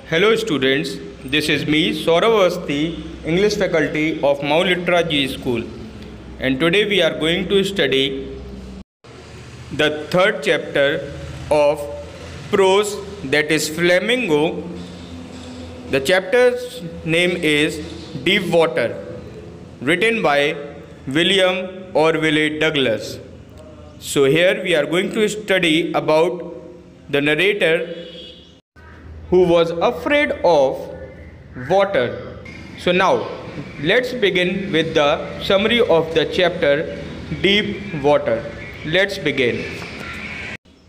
Hello students, this is me Saurav Awasthi, English faculty of Mount Litera G School, and today we are going to study the third chapter of prose, that is Flamingo. The chapter's name is Deep Water, written by William Orville Douglas. So here we are going to study about the narrator who was afraid of water. So now let's begin with the summary of the chapter Deep Water. Let's begin,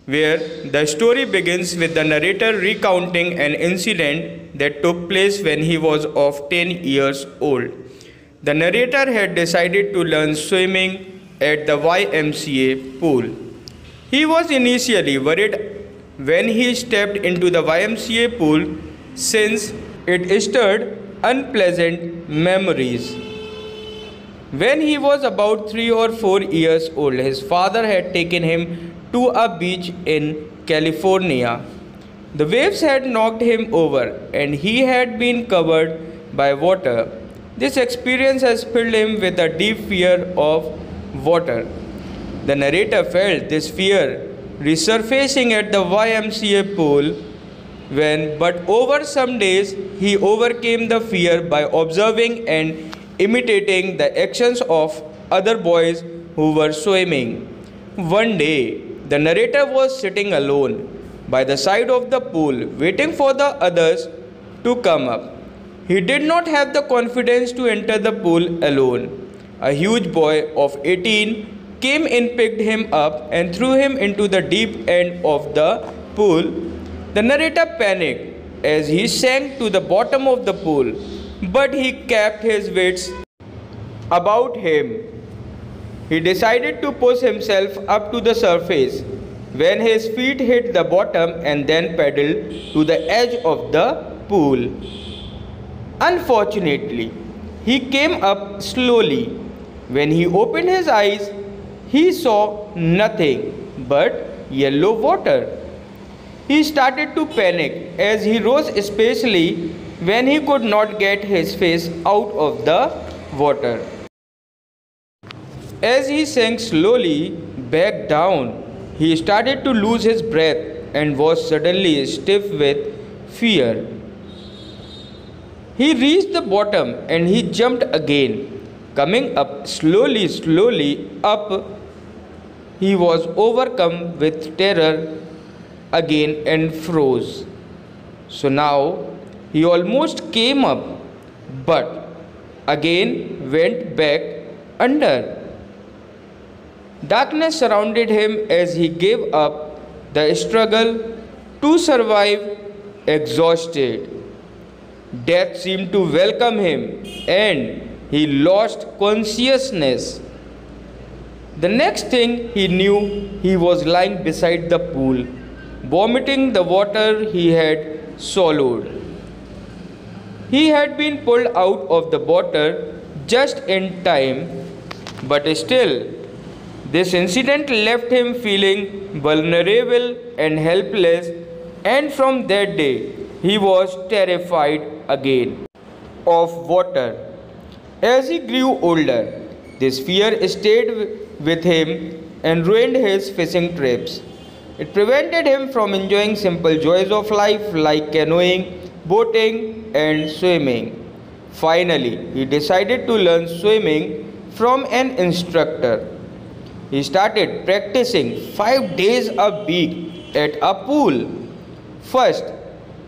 where the story begins with the narrator recounting an incident that took place when he was of 10 years old. The narrator had decided to learn swimming at the YMCA pool. He was initially worried when he stepped into the YMCA pool, since it stirred unpleasant memories. When he was about 3 or 4 years old, his father had taken him to a beach in California. The waves had knocked him over and he had been covered by water. This experience has filled him with a deep fear of water. The narrator felt this fear resurfacing at the YMCA pool but over some days he overcame the fear by observing and imitating the actions of other boys who were swimming. One day, the narrator was sitting alone by the side of the pool, waiting for the others to come up. He did not have the confidence to enter the pool alone. A huge boy of 18 came and picked him up and threw him into the deep end of the pool. The narrator panicked as he sank to the bottom of the pool, but he kept his wits about him. He decided to push himself up to the surface when his feet hit the bottom and then paddled to the edge of the pool. Unfortunately, he came up slowly. When he opened his eyes, he saw nothing but yellow water. He started to panic as he rose, especially when he could not get his face out of the water. As he sank slowly back down, he started to lose his breath and was suddenly stiff with fear. He reached the bottom and he jumped again. Coming up slowly up, he was overcome with terror again and froze. So now he almost came up, but again went back under. Darkness surrounded him as he gave up the struggle to survive, exhausted. Death seemed to welcome him and he lost consciousness. The next thing he knew, he was lying beside the pool, vomiting the water he had swallowed. He had been pulled out of the water just in time, but still, this incident left him feeling vulnerable and helpless, and from that day, he was terrified again of water. As he grew older, this fear stayed with him and ruined his fishing trips. It prevented him from enjoying simple joys of life like canoeing, boating, and swimming. Finally, he decided to learn swimming from an instructor. He started practicing 5 days a week at a pool. First,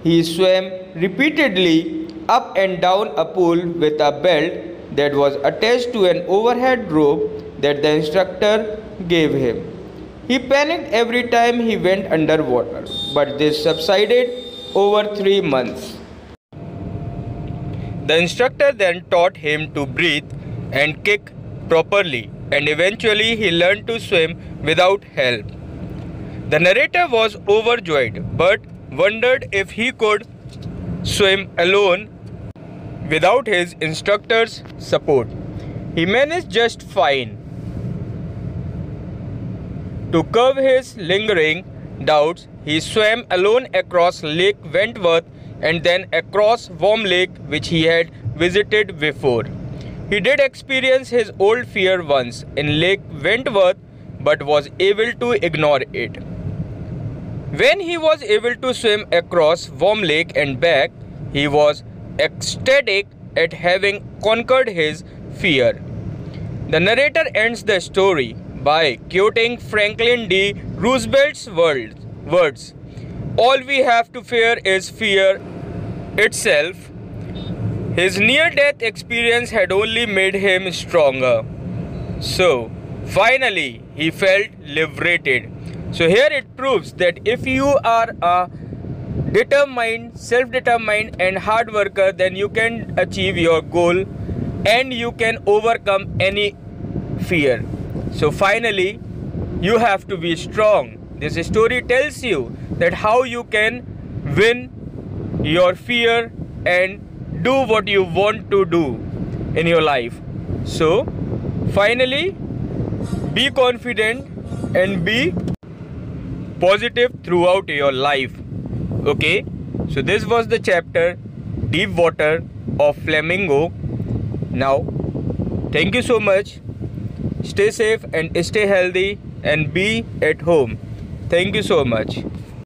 he swam repeatedly up and down a pool with a belt that was attached to an overhead rope that the instructor gave him. He panicked every time he went underwater, but this subsided over 3 months. The instructor then taught him to breathe and kick properly, and eventually he learned to swim without help. The narrator was overjoyed but wondered if he could swim alone without his instructor's support. He managed just fine. To curb his lingering doubts, he swam alone across Lake Wentworth and then across Worm Lake, which he had visited before. He did experience his old fear once in Lake Wentworth, but was able to ignore it. When he was able to swim across Worm Lake and back, he was ecstatic at having conquered his fear. The narrator ends the story by quoting Franklin D. Roosevelt's words, "All we have to fear is fear itself." His near-death experience had only made him stronger. So, finally, he felt liberated. So here it proves that if you are a determined, self-determined and hard worker, then you can achieve your goal and you can overcome any fear. So finally, you have to be strong. This story tells you that how you can win your fear and do what you want to do in your life. So finally, be confident and be positive throughout your life. Okay, so this was the chapter Deep Water of Flamingo. Now, thank you so much. Stay safe and stay healthy and be at home. Thank you so much.